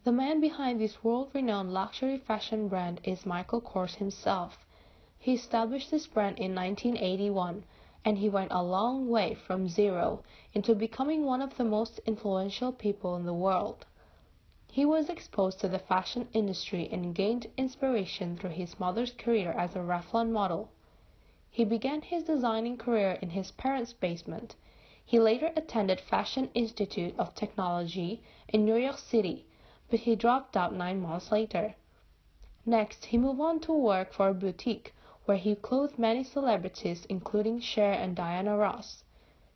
The man behind this world-renowned luxury fashion brand is Michael Kors himself. He established this brand in 1981, and he went a long way from zero into becoming one of the most influential people in the world. He was exposed to the fashion industry and gained inspiration through his mother's career as a Revlon model. He began his designing career in his parents' basement. He later attended Fashion Institute of Technology in New York City, but he dropped out 9 months later. Next, he moved on to work for a boutique, where he clothed many celebrities including Cher and Diana Ross.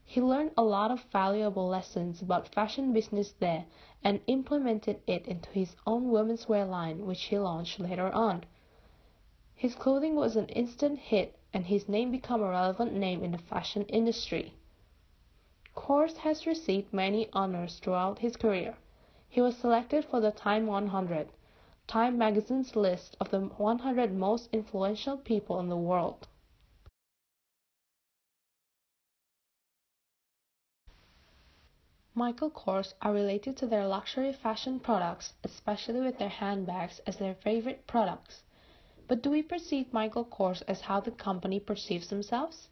He learned a lot of valuable lessons about fashion business there and implemented it into his own women's wear line, which he launched later on. His clothing was an instant hit, and his name became a relevant name in the fashion industry. Kors has received many honors throughout his career. He was selected for the Time 100, Time magazine's list of the 100 most influential people in the world. Michael Kors are related to their luxury fashion products, especially with their handbags as their favorite products. But do we perceive Michael Kors as how the company perceives themselves?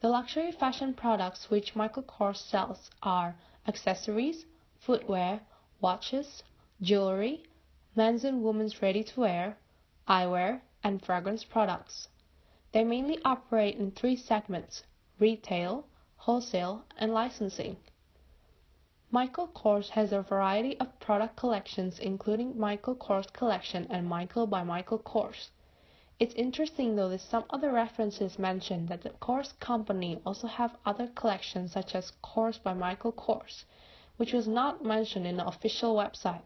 The luxury fashion products which Michael Kors sells are accessories, footwear, watches, jewelry, men's and women's ready-to-wear, eyewear, and fragrance products. They mainly operate in three segments: retail, wholesale, and licensing. Michael Kors has a variety of product collections including Michael Kors Collection and Michael by Michael Kors. It's interesting though that some other references mention that the Kors company also have other collections such as Kors by Michael Kors, which was not mentioned in the official website.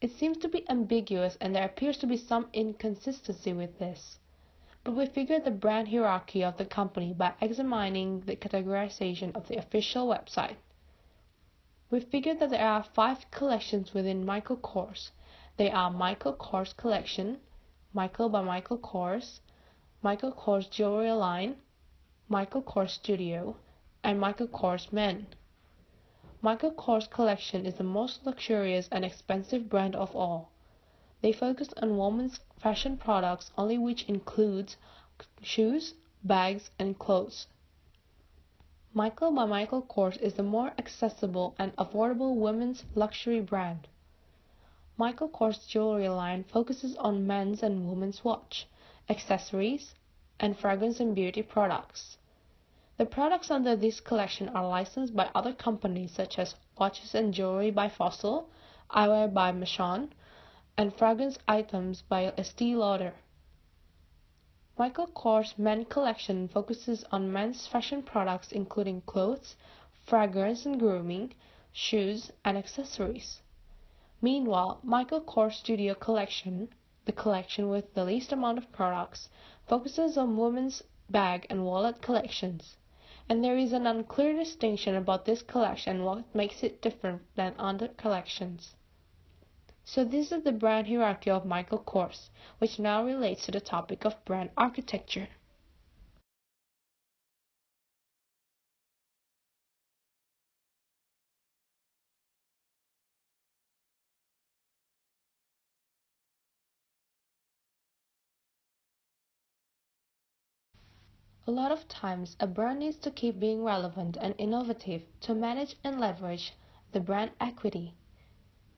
It seems to be ambiguous and there appears to be some inconsistency with this. But we figured the brand hierarchy of the company by examining the categorization of the official website. We figured that there are 5 collections within Michael Kors. They are Michael Kors Collection, Michael by Michael Kors, Michael Kors Jewelry Line, Michael Kors Studio, and Michael Kors Men. Michael Kors Collection is the most luxurious and expensive brand of all. They focus on women's fashion products only, which includes shoes, bags, and clothes. Michael by Michael Kors is the more accessible and affordable women's luxury brand. Michael Kors Jewelry Line focuses on men's and women's watch, accessories, and fragrance and beauty products. The products under this collection are licensed by other companies such as Watches and Jewelry by Fossil, Eyewear by Machon, and fragrance items by Estee Lauder. Michael Kors Men Collection focuses on men's fashion products including clothes, fragrance and grooming, shoes, and accessories. Meanwhile, Michael Kors Studio Collection, the collection with the least amount of products, focuses on women's bag and wallet collections. And there is an unclear distinction about this collection and what makes it different than other collections. So this is the brand hierarchy of Michael Kors, which now relates to the topic of brand architecture. A lot of times, a brand needs to keep being relevant and innovative to manage and leverage the brand equity.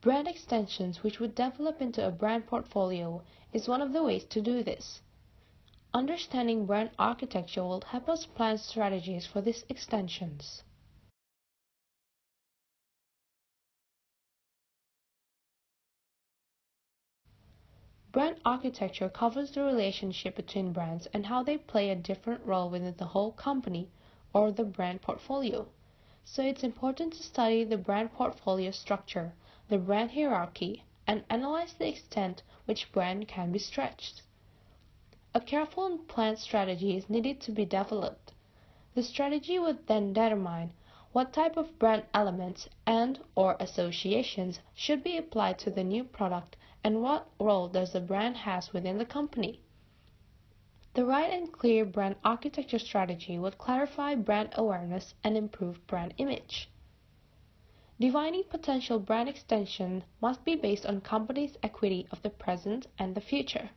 Brand extensions, which would develop into a brand portfolio, is one of the ways to do this. Understanding brand architecture will help us plan strategies for these extensions. Brand architecture covers the relationship between brands and how they play a different role within the whole company or the brand portfolio. So it's important to study the brand portfolio structure, the brand hierarchy, and analyze the extent which brand can be stretched. A careful and planned strategy is needed to be developed. The strategy would then determine what type of brand elements and/or associations should be applied to the new product and what role does the brand has within the company. The right and clear brand architecture strategy would clarify brand awareness and improve brand image. Defining potential brand extension must be based on company's equity of the present and the future.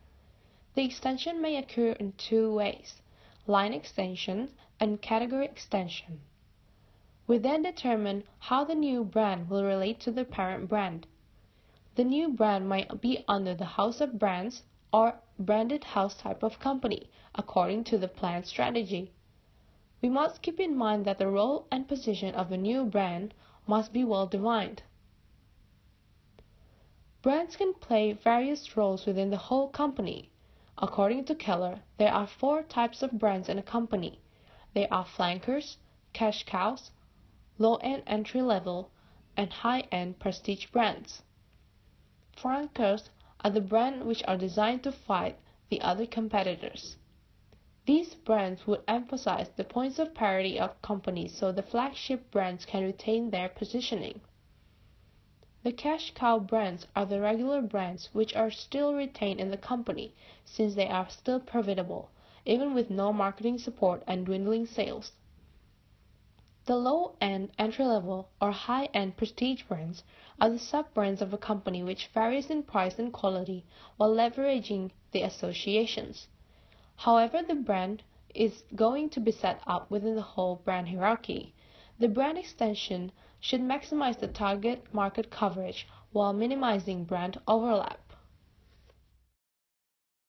The extension may occur in two ways: line extension and category extension. We then determine how the new brand will relate to the parent brand. The new brand might be under the house of brands or branded house type of company, according to the planned strategy. We must keep in mind that the role and position of a new brand must be well defined. Brands can play various roles within the whole company. According to Keller, there are 4 types of brands in a company. They are flankers, cash cows, low-end entry-level, and high-end prestige brands. Flankers are the brands which are designed to fight the other competitors. These brands would emphasize the points of parity of companies so the flagship brands can retain their positioning. The cash cow brands are the regular brands which are still retained in the company since they are still profitable, even with no marketing support and dwindling sales. The low-end, entry-level, or high-end prestige brands are the sub-brands of a company which varies in price and quality while leveraging the associations. However the brand is going to be set up within the whole brand hierarchy, the brand extension should maximize the target market coverage while minimizing brand overlap.